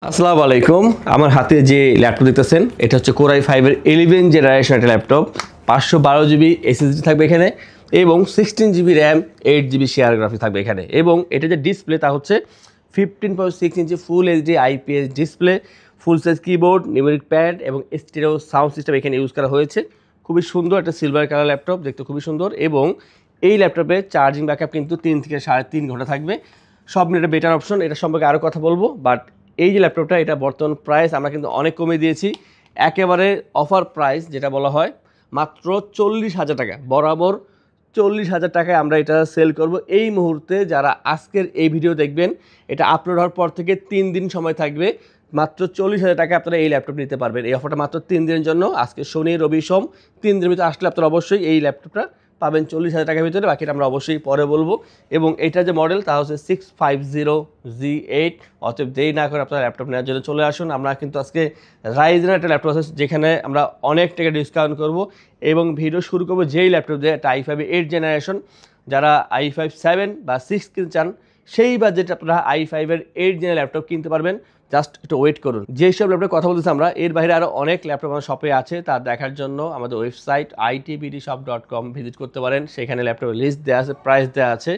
আসসালামু আলাইকুম। আমার হাতে যে ল্যাপটপ দেখতেছেন এটা হচ্ছে Core i5 এর 11 জেনারেশন একটা ল্যাপটপ। 512 জিবি এসএসডি থাকবে এখানে এবং 16 GB RAM, 8 GB share graphics থাকবে এখানে। এবং এটা যে ডিসপ্লে তা হচ্ছে 15.6 inch full HD IPS display, full size keyboard, numeric pad এবং স্টেরিও সাউন্ড সিস্টেম এখানে ইউজ করা হয়েছে। খুবই সুন্দর একটা সিলভার কালার ল্যাপটপ, দেখতে খুবই সুন্দর। এবং এই ল্যাপটপে চার্জিং ব্যাকআপ কিন্তু 3 থেকে 3.5 ঘন্টা থাকবে। সব মিলে একটা বেটার অপশন, এটা সম্পর্কে আরও কথা বলবো। বাট এই যে ল্যাপটপটা এটা বর্তমান প্রাইস আমরা কিন্তু অনেক কমে দিয়েছি, একেবারে অফার প্রাইস যেটা বলা হয়, মাত্র 40,000 টাকা, বরাবর 40,000 টাকায় আমরা এটা সেল করব এই মুহূর্তে। যারা আজকের এই ভিডিও দেখবেন, এটা আপলোড হওয়ার পর থেকে 3 দিন সময় থাকবে, মাত্র 40,000 টাকা আপনারা এই ল্যাপটপ নিতে পারবেন। এই অফারটা মাত্র 3 দিনের জন্য, আজকে শনি রবি সোম 3 দিনের ভিতরে আসলে আপনারা অবশ্যই এই ল্যাপটপটা পাবেন 40,000 টাকার ভিতরে। বাকিটা আমরা অবশ্যই পরে বলবো। এবং এইটা যে মডেল তা হচ্ছে 650G8। অতএব দেরি না করে আপনারা ল্যাপটপ নেওয়ার জন্য চলে আসুন। আমরা কিন্তু আজকে রাইজেনের একটা ল্যাপটপ আছে যেখানে আমরা অনেক টাকা ডিসকাউন্ট করব এবং ভিডিও শুরু করবো যেই ল্যাপটপ দিয়ে, একটা i5 8 জেনারেশন। যারা i5 7 বা 6 কিনতে চান সেই বাজেটে আপনারা i5 এর 8 জেনারেল ল্যাপটপ কিনতে পারবেন। জাস্ট একটু ওয়েট করুন। যেসব ল্যাপটপের কথা বলতেছি আমরা, এর বাইরে আরও অনেক ল্যাপটপ আমার শপে আছে, তা দেখার জন্য আমাদের ওয়েবসাইট itbdshop.com ভিজিট করতে পারেন। সেখানে ল্যাপটপের লিস্ট দেওয়া আছে, প্রাইস দেওয়া আছে।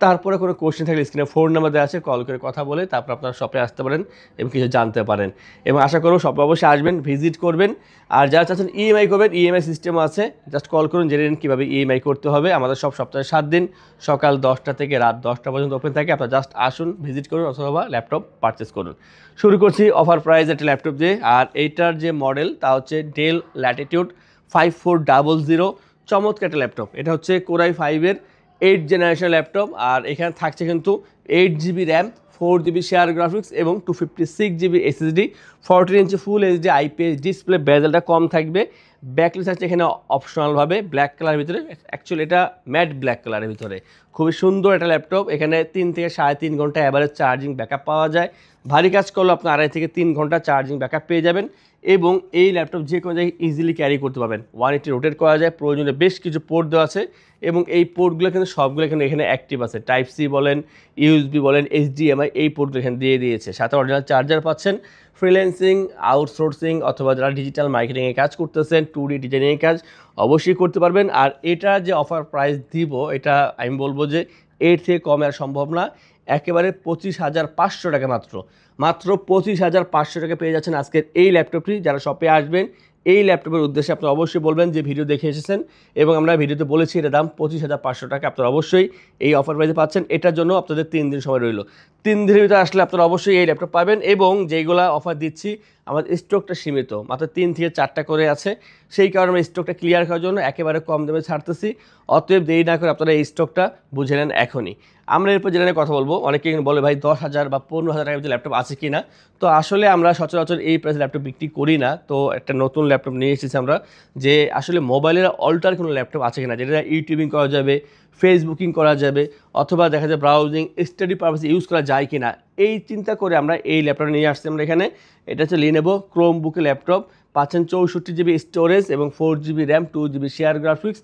তারপরে কোনো কোশ্চেন থাকলে স্ক্রিনে ফোন নাম্বার দেওয়া আছে, কল করে কথা বলে তারপর আপনারা শপে আসতে পারেন এবং কিছু জানতে পারেন। এবং আশা করব শপে অবশ্যই আসবেন, ভিজিট করবেন। আর যারা চাচ্ছেন ইএমআই করবেন, ইএমআই সিস্টেম আছে, জাস্ট কল করুন, জেনে নিন কীভাবে ইএমআই করতে হবে। আমাদের সব সপ্তাহে 7 দিন সকাল 10টা থেকে রাত 10টা পর্যন্ত ওপেন থাকে। আপনারা জাস্ট আসুন, ভিজিট করুন অথবা ল্যাপটপ পারচেস করুন। শুরু করছি অফার প্রাইস একটা ল্যাপটপ দিয়ে। আর এইটার যে মডেল তা হচ্ছে ডেল ল্যাটিটিউড 5400। চমৎকার একটা ল্যাপটপ। এটা হচ্ছে Core i5 এর 8 জেনারেশন ল্যাপটপ। আর এখানে থাকছে কিন্তু 8 GB RAM, 4 GB share graphics এবং 256 GB SSD, 14 inch full HD IPS display, বেজেলটা কম থাকবে। ব্যাকলাইট আছে এখানে অপশনালভাবে ব্ল্যাক কালারের ভিতরে, অ্যাকচুয়ালি এটা ম্যাট ব্ল্যাক কালারের ভিতরে। খুবই সুন্দর একটা ল্যাপটপ। এখানে 3 থেকে 3.5 ঘন্টা অ্যাভারেজ চার্জিং ব্যাকআপ পাওয়া যায়। ভারী কাজ করলে আপনার 2.5 থেকে 3 ঘন্টা চার্জিং ব্যাকআপ পেয়ে যাবেন। এবং এই ল্যাপটপ যে কোনো জায়গায় ইজিলি ক্যারি করতে পারবেন। 180 রোটেট করা যায়, প্রয়োজনে বেশ কিছু পোর্ট দেওয়া আছে এবং এই পোর্টগুলো কিন্তু সবগুলো এখানে অ্যাক্টিভ আছে। টাইপ সি বলেন, ইউএসবি বলেন, এইচডিএমআই, এই পোর্টগুলো এখানে দিয়ে দিয়েছে। সাথে অরিজিনাল চার্জার পাচ্ছেন। ফ্রিল্যান্সিং, আউটসোর্সিং অথবা যারা ডিজিটাল মার্কেটিংয়ে কাজ করতেছেন, 2D ডিজাইনিংয়ে কাজ অবশ্যই করতে পারবেন। আর এটা যে অফার প্রাইস দিব, এটা আমি বলবো যে এর থেকে কমে আর সম্ভব না। একেবারে 25,500 টাকা, মাত্র 25,500 টাকা পেয়ে যাচ্ছেন আজকের এই ল্যাপটপটি। যারা শপে আসবেন, এই ল্যাপটপের উদ্দেশ্যে আপনারা অবশ্যই বলবেন যে ভিডিও দেখে এসেছেন এবং আমরা ভিডিওতে বলেছি এটার দাম 25,500 টাকা। আপনারা অবশ্যই এই অফার প্রাইসে পাচ্ছেন। এটার জন্য আপনাদের 3 দিন সময় রইল। 3 দিনের ভিতরে আসলে আপনারা অবশ্যই এই ল্যাপটপ পাবেন। এবং যেইগুলো অফার দিচ্ছি আমাদের স্টকটা সীমিত, মাত্র 3 থেকে 4টা করে আছে। সেই কারণে আমরা স্টকটা ক্লিয়ার করার জন্য একেবারে কম দামে ছাড়তেছি। অতএব দেরি না করে আপনারা এই স্টকটা বুঝে নেন এখনই। আমরা এরপর জেনে কথা বলবো। অনেকে বলে ভাই 10,000 বা 15,000 টাকার ভিতরে ল্যাপটপ আছে কি না। তো আসলে আমরা সচরাচর এই প্রাইসে ল্যাপটপ বিক্রি করি না। তো একটা নতুন ল্যাপটপ নিয়ে এসেছি আমরা, যে আসলে মোবাইলের অল্টার কোনো ল্যাপটপ আছে কিনা, যেটা ইউটিউবিং করা যাবে, ফেসবুকিং করা যাবে, অথবা দেখা যায় ব্রাউজিং, স্টাডি পারপাসে ইউজ করা যায় কি না, এই চিন্তা করে আমরা এই ল্যাপটপটা নিয়ে আসছি আমরা এখানে। এটা হচ্ছে Lenovo ক্রোমবুকের ল্যাপটপ। পাচ্ছেন 64 জিবি স্টোরেজ এবং 4 GB RAM, 2 GB share graphics.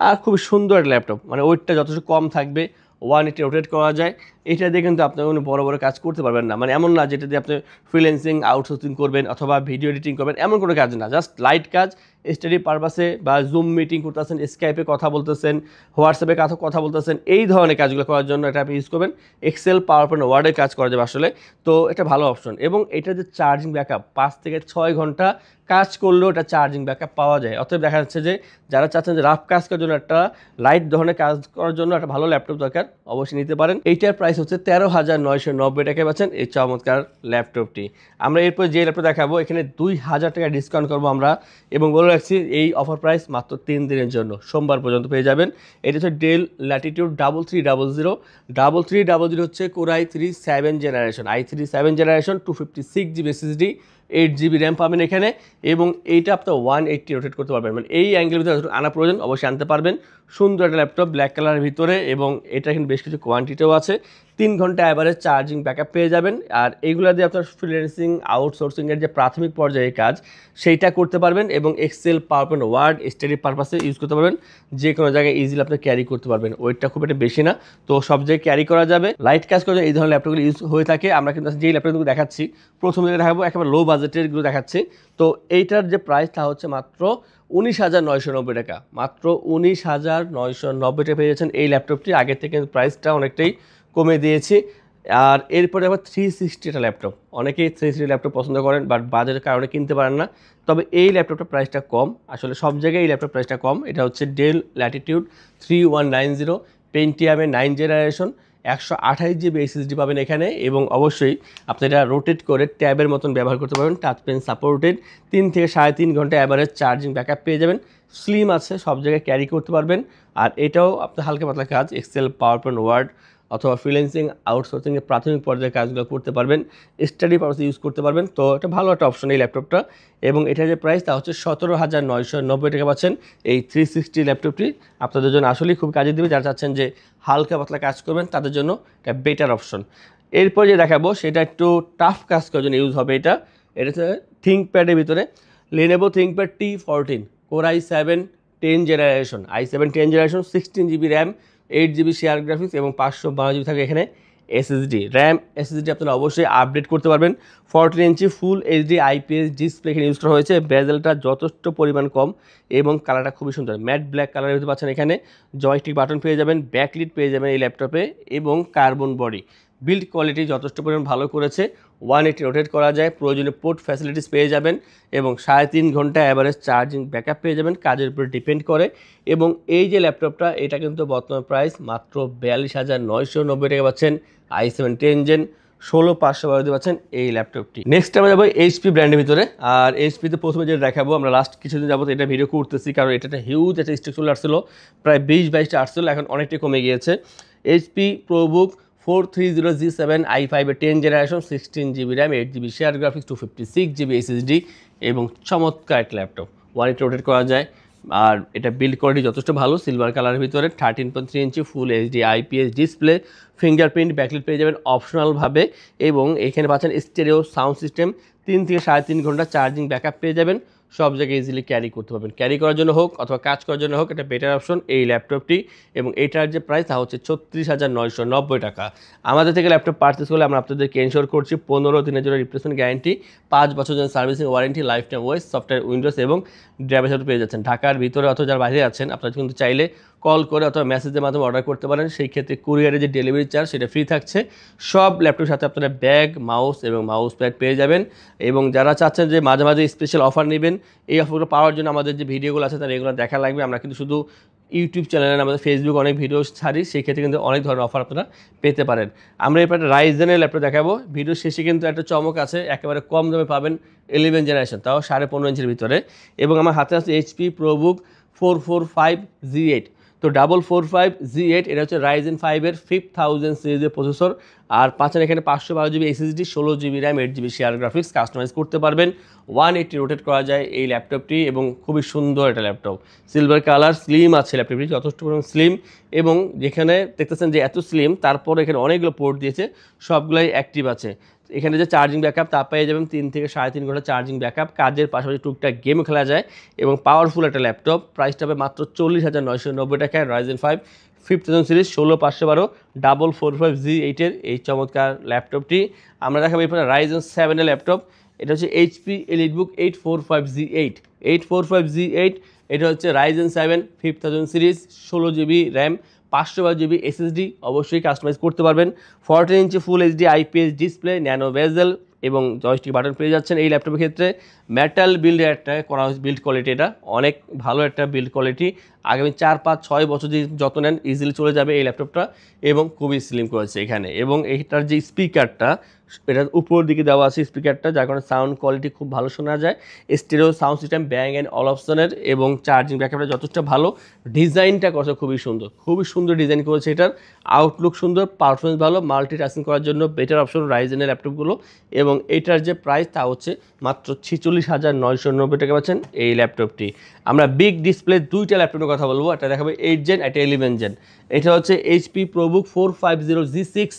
আর খুবই সুন্দর একটা ল্যাপটপ, মানে ওয়েটটা যথেষ্ট কম থাকবে, 180 রোটেট করা যায়। এটা দিয়ে কিন্তু আপনি কোনো বড় বড় কাজ করতে পারবেন না, মানে এমন না যেটা দিয়ে আপনি ফ্রিল্যান্সিং, আউটসোর্সিং করবেন অথবা ভিডিও এডিটিং করবেন, এমন কোনো কাজ না। জাস্ট লাইট কাজ, স্টাডি পারপাসে বা জুম মিটিং করতেছেন, স্কাইপে কথা বলতেছেন, হোয়াটসঅ্যাপে কথা বলতেছেন, এই ধরনের কাজগুলো করার জন্য এটা আপনি ইউজ করবেন। এক্সেল, পাওয়ার পয়েন্ট, ওয়ার্ডের কাজ করা যাবে আসলে। তো এটা ভালো অপশন। এবং এটা যে চার্জিং ব্যাকআপ 5 থেকে 6 ঘন্টা কাজ করলেও এটা চার্জিং ব্যাকআপ পাওয়া যায়। অতএব দেখা যাচ্ছে যে যারা চাচ্ছেন যে রাফ কাজ করার জন্য, একটা লাইট ধরনের কাজ করার জন্য একটা ভালো ল্যাপটপ দরকার, অবশ্যই নিতে পারেন। এইটার প্রাইস হচ্ছে 13,990 টাকায় পাচ্ছেন এই চমৎকার ল্যাপটপটি। আমরা এরপর যে ল্যাপটপ দেখাবো এখানে 2,000 টাকা ডিসকাউন্ট করবো আমরা, এবং বলে রাখছি এই অফার প্রাইস মাত্র 3 দিনের জন্য, সোমবার পর্যন্ত পেয়ে যাবেন। এটা হচ্ছে ডেল ল্যাটিটিউড 3300। 3300 হচ্ছে Core i3 7 generation, i3 7 generation, 256 GB SSD, 8 GB RAM পাবেন এখানে, এবং এইটা আপনার 180 রোটেট করতে পারবেন, মানে এই অ্যাঙ্গেলের ভিতরে আনা প্রয়োজন অবশ্যই আনতে পারবেন। সুন্দর একটা ল্যাপটপ ব্ল্যাক কালারের ভিতরে, এবং এটা কিন্তু বেশ কিছু কোয়ান্টিটিও আছে। 3 ঘন্টা অ্যাভারেজ চার্জিং ব্যাকআপ পেয়ে যাবেন। আর এইগুলো দিয়ে আপনার ফ্রিল্যান্সিং আউটসোর্সিংয়ের যে প্রাথমিক পর্যায়ে কাজ সেইটা করতে পারবেন, এবং এক্সেল, পাওয়ারপয়েন্ট, ওয়ার্ড, স্টাডি পারপাসে ইউজ করতে পারবেন। যে কোনো জায়গায় ইজিলি আপনি ক্যারি করতে পারবেন, ওয়েটটা খুব একটা বেশি না, তো সব জায়গায় ক্যারি করা যাবে। লাইট কাজ করে এই ধরনের ল্যাপটপগুলো ইউজ হয়ে থাকে। আমরা কিন্তু যেই ল্যাপটপগুলো দেখাচ্ছি প্রথম দিকে দেখাবো একেবারে লো বাজেটেরগুলো দেখাচ্ছি। তো এইটার যে প্রাইস তা হচ্ছে মাত্র 19,990 টাকা, মাত্র 19,990 টাকা পেয়ে যাচ্ছেন এই ল্যাপটপটি। আগের থেকে প্রাইসটা অনেকটাই কমে দিয়েছি। আর এরপরে আবার 360 একটা ল্যাপটপ, অনেকেই 360 ল্যাপটপ পছন্দ করেন বাট বাজেটের কারণে কিনতে পারেন না। তবে এই ল্যাপটপটার প্রাইসটা কম, আসলে সব জায়গায় এই ল্যাপটপ প্রাইসটা কম। এটা হচ্ছে del Latitude 3190 পেন্টিয়ামের 9 generation, 128 GB SSD পাবেন এখানে, এবং অবশ্যই আপনি এটা রোটেট করে ট্যাবের মতন ব্যবহার করতে পারবেন, টাচ পেন সাপোর্টেড। 3 থেকে 3.5 ঘন্টা অ্যাভারেজ চার্জিং ব্যাকআপ পেয়ে যাবেন। স্লিম আছে, সব জায়গায় ক্যারি করতে পারবেন। আর এটাও আপনার হালকা পাতলা কাজ, এক্সেল, পাওয়ারপয়েন্ট, ওয়ার্ড অথবা ফ্রিল্যান্সিং আউটসোর্সিংয়ের প্রাথমিক পর্যায়ে কাজগুলো করতে পারবেন, স্টাডি পারপাসে ইউজ করতে পারবেন। তো এটা ভালো একটা অপশন এই ল্যাপটপটা, এবং এটার যে প্রাইস তা হচ্ছে 17,990 টাকা পাচ্ছেন এই 360 ল্যাপটপটি। আপনাদের জন্য আসলেই খুব কাজে দেবে, যারা চাচ্ছেন যে হালকা পাতলা কাজ করবেন তাদের জন্য এটা বেটার অপশন। এরপর যে দেখাবো সেটা একটু টাফ কাজ করার জন্য ইউজ হবে। এটা হচ্ছে থিঙ্কপ্যাডের ভিতরে Lenovo ThinkPad T14 Core i7 10 generation, i7 10 generation, 16 GB RAM, 8 GB share graphics, এবং 512 GB থাকে এখানে এসএসডি র্যাম। এসএসডি আপনারা অবশ্যই আপডেট করতে পারবেন। 14 inch full HD IPS display এখানে ইউজ করা হয়েছে। বেজেলটা যথেষ্ট পরিমাণ কম, এবং কালারটা খুবই সুন্দর ম্যাট ব্ল্যাক কালারের হতে পাচ্ছেন এখানে। জয়স্টিক বাটন পেয়ে যাবেন, ব্যাকলিট পেয়ে যাবেন এই ল্যাপটপে, এবং কার্বন বডি। বিল্ড কোয়ালিটি যথেষ্ট পরিমাণ ভালো করেছে, 180 রোটেট করা যায়, প্রয়োজনীয় পোর্ট ফ্যাসিলিটিস পেয়ে যাবেন, এবং 3.5 ঘন্টা অ্যাভারেজ চার্জিং ব্যাকআপ পেয়ে যাবেন, কাজের উপর ডিপেন্ড করে। এবং এই যে ল্যাপটপটা এটা কিন্তু বর্তমান প্রাইস মাত্র 42,990 টাকা পাচ্ছেন i7 10 জেন, 16,512 পাচ্ছেন এই ল্যাপটপটি। নেক্সট আমরা যাবো এইচপি ব্র্যান্ডের ভিতরে। আর এইচপিতে প্রথমে যেটা দেখাবো, আমরা লাস্ট কিছুদিন যাবো এটা ভিডিও করতেছি, কারণ এটা একটা হিউজ একটা স্টক চলে আসছিলো, প্রায় 20-22টা আসছিল, এখন অনেকটাই কমে গিয়েছে। HP ProBook 430G7 i5 10 generation, 16 GB RAM, 8 GB share graphics, 256 GB SSD, এবং চমৎকার একটা ল্যাপটপ, 180 রোটেট করা যায়। আর এটা বিল্ড কোয়ালিটি যথেষ্ট ভালো, সিলভার কালারের ভিতরে, 13.3 inch full HD IPS display, fingerprint, backlit পেয়ে যাবেন অপশনালভাবে, এবং এখানে পাচ্ছেন স্টেরিও সাউন্ড সিস্টেম। 3 থেকে 3.5 ঘন্টা চার্জিং ব্যাকআপ পেয়ে যাবেন, সব জায়গায় ইজিলি ক্যারি করতে পারবেন। ক্যারি করার জন্য হোক অথবা কাজ করার জন্য হোক, এটা বেটার অপশন এই ল্যাপটপটি। এবং এটার যে প্রাইস তা হচ্ছে 36,990 টাকা। আমাদের থেকে ল্যাপটপ পারচেস করলে আমরা আপনাদেরকে এনশোর করছি 15 দিনের জন্য রিপ্লেসমেন্ট গ্যারান্টি, 5 বছর জন্য সার্ভিসিং ওয়ারেন্টি, লাইফ টাইম ওয়েস, সফটওয়্যার উইন্ডোজ এবং ড্রাইভার সাথে পেয়ে যাচ্ছেন। ঢাকার ভিতরে অথবা যার বাইরে আছেন আপনারা কিন্তু চাইলে কল করে অথবা মেসেজের মাধ্যমে অর্ডার করতে পারেন। সেই ক্ষেত্রে কুরিয়ারের যে ডেলিভারি চার্জ সেটা ফ্রি থাকছে। সব ল্যাপটপের সাথে আপনারা ব্যাগ, মাউস এবং মাউস প্যাড পেয়ে যাবেন। এবং যারা চাচ্ছেন যে মাঝে মাঝে স্পেশাল অফার নেবেন, এই অফারগুলো পাওয়ার জন্য আমাদের যে ভিডিওগুলো আছে তার এগুলো দেখা লাগবে। আমরা কিন্তু শুধু ইউটিউব চ্যানেলে, আমাদের ফেসবুক অনেক ভিডিও ছাড়ি, সেই ক্ষেত্রে কিন্তু অনেক ধরনের অফার আপনারা পেতে পারেন। আমরা এরপর একটা রাইজেনের ল্যাপটপ দেখাবো। ভিডিও শেষে কিন্তু একটা চমক আছে, একেবারে কম দামে পাবেন 11 জেনারেশন, তাও 15.5 ইঞ্চির ভিতরে। এবং আমার হাতে আছে এইচপি প্রোবুক 445G8। তো 445G8 এটা হচ্ছে রাইজেন 5-এর 5000 সিরিজের প্রসেসর। আর পাচ্ছেন এখানে 512 GB SSD, 16 GB RAM, 8 GB share graphics, customize করতে পারবেন। 180 রোটেট করা যায় এই ল্যাপটপটি, এবং খুবই সুন্দর একটা ল্যাপটপ, সিলভার কালার, স্লিম আছে ল্যাপটপটি, যথেষ্ট পরিমাণ স্লিম। এবং যেখানে দেখতেছেন যে এত স্লিম, তারপর এখানে অনেকগুলো পোর্ট দিয়েছে, সবগুলাই অ্যাক্টিভ আছে। এখানে যে চার্জিং ব্যাকআপ তা পেয়ে যাবেন 3 থেকে 3.5 ঘন্টা চার্জিং ব্যাকআপ, কাজের পাশাপাশি টুকটাক গেম খেলা যায়, এবং পাওয়ারফুল একটা ল্যাপটপ। প্রাইসটা হবে মাত্র 40,990 টাকায়, রাইজেন 5 5000 সিরিজ, 16512 445G8-এর এই চমৎকার ল্যাপটপটি। আমরা দেখাবো এরপরে রাইজেন 7-এর ল্যাপটপ। এটা হচ্ছে এইচপি এলিটবুক 845G8। 845G8 এটা হচ্ছে Ryzen 7 5000 series, 16 GB RAM, 512 GB SSD, অবশ্যই কাস্টমাইজ করতে পারবেন। 14 inch full HD IPS display, nano bezel, এবং জয়স্টিক বাটন পেয়ে যাচ্ছেন এই ল্যাপটপের ক্ষেত্রে। মেটাল বিল্ড একটা করা হয়েছে, বিল্ড কোয়ালিটি এটা অনেক ভালো একটা বিল্ড কোয়ালিটি। আগামী 4-5-6 বছর যদি যত্ন নেন ইজিলি চলে যাবে এই ল্যাপটপটা, এবং খুবই স্লিম করেছে এখানে। এবং এইটার যে স্পিকারটা, এটার উপর দিকে দেওয়া আছে স্পিকারটা, যার কারণে সাউন্ড কোয়ালিটি খুব ভালো শোনা যায়। Stereo sound system bang and অলপশনের, এবং চার্জিং ব্যাকআপটা যথেষ্ট ভালো। ডিজাইনটা করেছে খুবই সুন্দর ডিজাইন করেছে এটার। আউটলুক সুন্দর, পারফরমেন্স ভালো, মাল্টিটাস্কিং করার জন্য বেটার অপশন রাইজেনের ল্যাপটপগুলো। এবং এটার যে প্রাইস তা হচ্ছে মাত্র 46,990 টাকা পাচ্ছেন এই ল্যাপটপটি। আমরা বিগ ডিসপ্লে দুইটা ল্যাপটপের কথা বলবো, একটা দেখাবো 8 জেন, একটা 11 জেন। এটা হচ্ছে এইচপি প্রোবুক 450G6,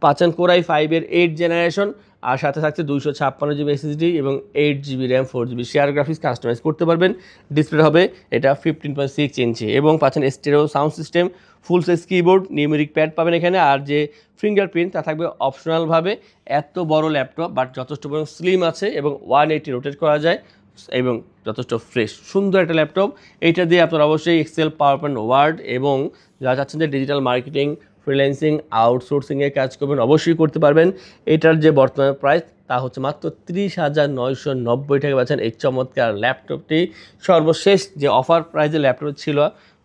পাচ্ছেন কোরাই 5-এর 8 জেনারেশন, আর সাথে থাকছে 256 জিবি এসএসডি এবং 8 GB RAM, 4 GB share graphics customize করতে পারবেন। ডিসপ্লে হবে এটা 15.6 ইঞ্চি, এবং পাচ্ছেন stereo sound system, full size keyboard, numeric pad পাবেন এখানে, আর যে ফিঙ্গারপ্রিন্ট তা থাকবে অপশনালভাবে। এত বড় ল্যাপটপ বাট যথেষ্ট পরিমাণ স্লিম আছে, এবং 180 রোটেট করা যায়, এবং যথেষ্ট ফ্রেশ সুন্দর একটা ল্যাপটপ। এইটা দিয়ে আপনারা অবশ্যই এক্সেল, পাওয়ার পয়েন্ট, ওয়ার্ড, এবং যারা চাচ্ছেন যে ডিজিটাল মার্কেটিং, ফ্রিল্যান্সিং, আউটসোর্সিংয়ে কাজ করবেন অবশ্যই করতে পারবেন। এটার যে বর্তমান প্রাইস তা হচ্ছে মাত্র 30,990 টাকা পাচ্ছেন এই চমৎকার ল্যাপটপটি। সর্বশেষ যে অফার প্রাইসে ল্যাপটপ ছিল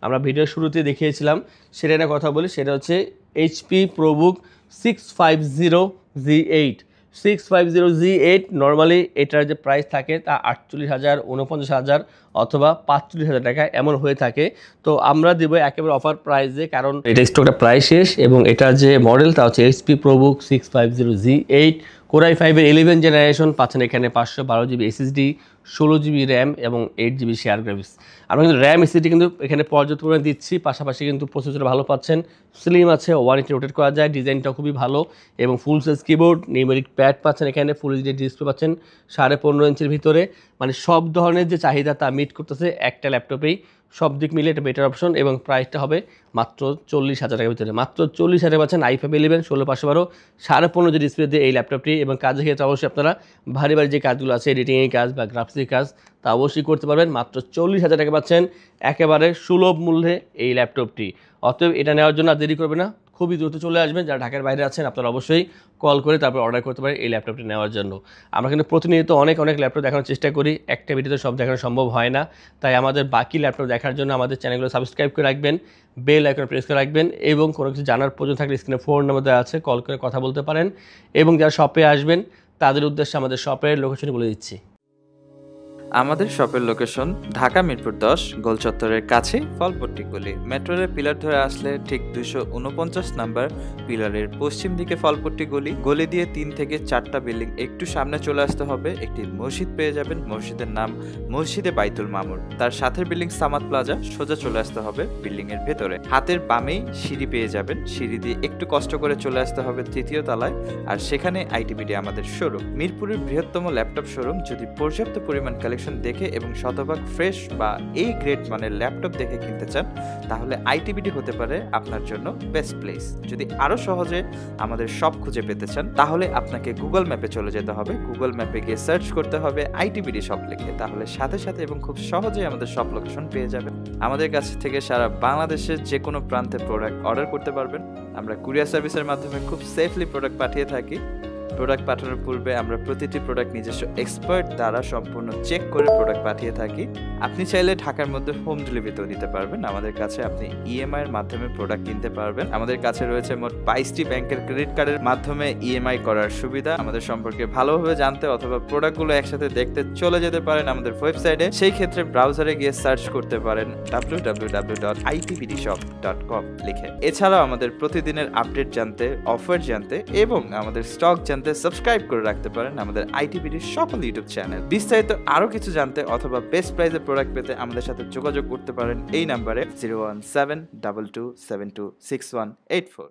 আমরা ভিডিওর শুরুতে দেখিয়েছিলাম, সেটা নিয়ে কথা বলি। সেটা হচ্ছে HP ProBook 650G8। 650G8 normally এটার যে প্রাইস থাকে তা 48,000, 49,000 অথবা 45,000 টাকা এমন হয়ে থাকে। তো আমরা দেবো একেবারে অফার প্রাইসে, কারণ এটা স্টকটা প্রায় শেষ। এবং এটা যে মডেল তা হচ্ছে এইচপি প্রোবুক 650G8, কোরাই 5-এর 11 জেনারেশন, পাচ্ছেন এখানে 512 জিবি এসএসডি, 16 জিবি র্যাম এবং 8 জিবি শেয়ার গ্রাফিক্স। আমরা কিন্তু র্যাম এসএসডি কিন্তু এখানে পর্যাপ্ত পরিমাণে দিচ্ছি, পাশাপাশি কিন্তু প্রসেসর ভালো পাচ্ছেন, স্লিম আছে, 180 রোটেট করা যায়, ডিজাইনটা খুবই ভালো, এবং ফুল সাইজ কিবোর্ড, নিউমেরিক প্যাড পাচ্ছেন এখানে, ফুল এইচডি ডিসপ্লে পাচ্ছেন 15.5 ইঞ্চির ভিতরে। মানে সব ধরনের যে চাহিদা তা মিট করতেছে একটা ল্যাপটপেই। সব দিক মিলে এটা বেটার অপশন, এবং প্রাইসটা হবে মাত্র 40,000 টাকার ভিতরে। মাত্র 40,000 পাচ্ছেন i5 11 16/5 15.5 যে ডিসপ্লে দিয়ে এই ল্যাপটপটি। এবং কাজের ক্ষেত্রে অবশ্যই আপনারা ভারী যে কাজগুলো আছে, এডিটিংয়ের কাজ বা গ্রাফিক্সের কাজ, তা অবশ্যই করতে পারবেন। মাত্র 40,000 টাকা পাচ্ছেন একেবারে সুলভ মূল্যে এই ল্যাপটপটি। অতএব এটা নেওয়ার জন্য আর দেরি করবে না, খুবই দ্রুত চলে আসবেন। যারা ঢাকার বাইরে আছেন আপনারা অবশ্যই কল করে তারপর অর্ডার করতে পারেন এই ল্যাপটপটি নেওয়ার জন্য। আমরা কিন্তু প্রতিনিয়ত অনেক ল্যাপটপ দেখানোর চেষ্টা করি, একটা ভিডিওতে সব দেখানো সম্ভব হয় না। তাই আমাদের বাকি ল্যাপটপ দেখার জন্য আমাদের চ্যানেলগুলো সাবস্ক্রাইব করে রাখবেন, বেল আইকন প্রেস করে রাখবেন, এবং কোনো কিছু জানার প্রয়োজন থাকলে স্ক্রিনে ফোন নাম্বার দেওয়া আছে, কল করে কথা বলতে পারেন। এবং যারা শপে আসবেন তাদের উদ্দেশ্যে আমাদের শপের লোকেশন বলে দিচ্ছি। আমাদের শপের লোকেশন ঢাকা মিরপুর 10 গোল চত্বরের কাছে ফলপট্টি গলি। মেট্রো রেল পিলার ধরে আসলে ঠিক 249 নাম্বার পিলারের পশ্চিম দিকে ফলপট্টি গলি। গলি দিয়ে 3 থেকে 4টা বিল্ডিং একটু সামনে চলে আসতে হবে, একটি মসজিদ পেয়ে যাবেন। মসজিদের নাম মসজিদে বাইতুল মামুর। তার সাথে বিল্ডিং সামাদ প্লাজা, সোজা চলে আসতে হবে বিল্ডিং এর ভেতরে। হাতের বামেই সিঁড়ি পেয়ে যাবেন, সিঁড়ি দিয়ে একটু কষ্ট করে চলে আসতে হবে 3য় তলায়, আর সেখানে আইটিবিডি আমাদের শোরুম। মিরপুরের বৃহত্তম ল্যাপটপ শোরুম। যদি পর্যাপ্ত পরিমাণ দেখে এবং শতভাগ ফ্রেশ বা এই গ্রেড মানের ল্যাপটপ দেখে কিনতে চান, তাহলে আইটিবিডি হতে পারে আপনার জন্য বেস্ট প্লেস। যদি আরো সহজে আমাদের শপ খুঁজে পেতে চান, তাহলে আপনাকে গুগল ম্যাপে চলে যেতে হবে। গুগল ম্যাপে গিয়ে সার্চ করতে হবে আইটিবিডি শপ লিখে, তাহলে সাথে সাথে এবং খুব সহজেই আমাদের শপ লোকেশন পেয়ে যাবেন। আমাদের কাছ থেকে সারা বাংলাদেশের যে কোনো প্রান্তে প্রোডাক্ট অর্ডার করতে পারবেন। আমরা কুরিয়ার সার্ভিসের মাধ্যমে খুব সেফলি প্রোডাক্ট পাঠিয়ে থাকি। প্রোডাক্ট পাঠানোর পূর্বে আমরা প্রতিটি প্রোডাক্ট নিজস্ব এক্সপার্ট দ্বারা সম্পূর্ণ চেক করে প্রোডাক্ট পাঠিয়ে থাকি। আপনি চাইলে ঢাকার মধ্যে হোম ডেলিভারিতেও দিতে পারবেন। আমাদের কাছে আপনি ইএমআই এর মাধ্যমে প্রোডাক্ট কিনতে পারবেন। আমাদের কাছে রয়েছে মোট 22টি ব্যাংকের ক্রেডিট কার্ডের মাধ্যমে ইএমআই করার সুবিধা। আমাদের সম্পর্কে ভালোভাবে জানতে অথবা প্রোডাক্টগুলো একসাথে দেখতে চলে যেতে পারেন আমাদের ওয়েবসাইটে। সেই ক্ষেত্রে ব্রাউজারে গিয়ে সার্চ করতে পারেন www.itbdshop.com লিখে। এছাড়াও আমাদের প্রতিদিনের আপডেট জানতে, অফার জানতে এবং আমাদের স্টক জানতে সাবস্ক্রাইব করে রাখতে পারেন আমাদের আইটিবিডির সকল ইউটিউব চ্যানেল। বিস্তারিত আরো কিছু জানতে অথবা বেস্ট প্রাইসে প্রোডাক্ট পেতে আমাদের সাথে যোগাযোগ করতে পারেন এই নাম্বারে 01722726184।